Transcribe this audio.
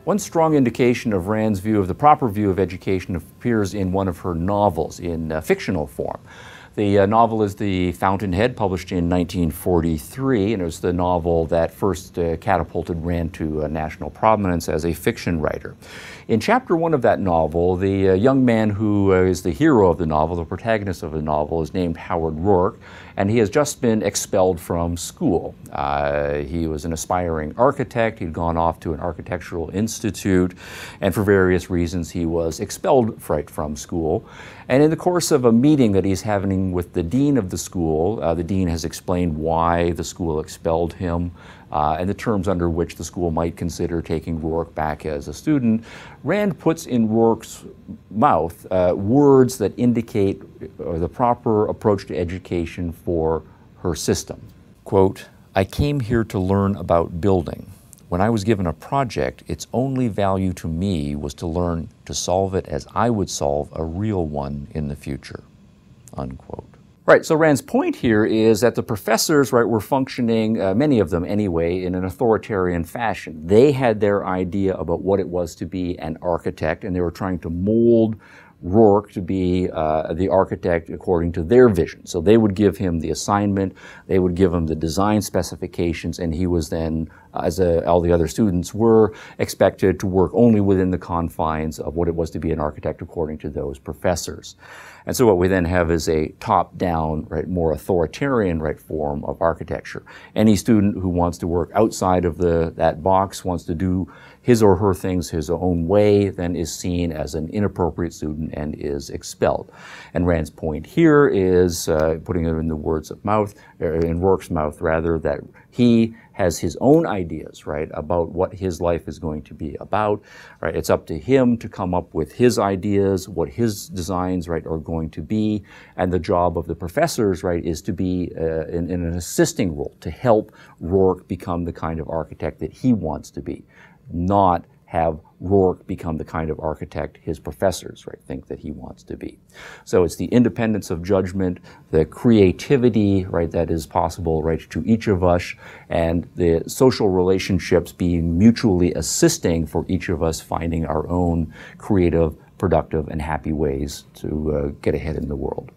One strong indication of Rand's view of the proper view of education appears in one of her novels in fictional form. The novel is The Fountainhead, published in 1943, and it was the novel that first catapulted Rand to national prominence as a fiction writer. In chapter 1 of that novel, the young man who is the hero of the novel, the protagonist of the novel, is named Howard Roark, and he has just been expelled from school. He was an aspiring architect. He'd gone off to an architectural institute, and for various reasons he was expelled from school. And in the course of a meeting that he's having with the dean of the school, the dean has explained why the school expelled him and the terms under which the school might consider taking Roark back as a student. Rand puts in Roark's mouth words that indicate the proper approach to education for her system. Quote, "I came here to learn about building. When I was given a project, its only value to me was to learn to solve it as I would solve a real one in the future." Unquote. Right, so Rand's point here is that the professors, were functioning, many of them anyway, in an authoritarian fashion. They had their idea about what it was to be an architect, and they were trying to mold Roark to be the architect according to their vision. So they would give him the assignment, they would give him the design specifications, and he was then, as all the other students were, expected to work only within the confines of what it was to be an architect according to those professors. And so what we then have is a top-down, more authoritarian, form of architecture. Any student who wants to work outside of that box, wants to do his or her things his own way, then is seen as an inappropriate student and is expelled. And Rand's point here is, putting it in the words of in Roark's mouth rather, that he has his own ideas, about what his life is going to be about, It's up to him to come up with his ideas, what his designs, are going to be, and the job of the professors, is to be in an assisting role, to help Roark become the kind of architect that he wants to be, not have Roark become the kind of architect his professors, think that he wants to be. So it's the independence of judgment, the creativity, that is possible, to each of us, and the social relationships being mutually assisting for each of us finding our own creative, productive, and happy ways to get ahead in the world.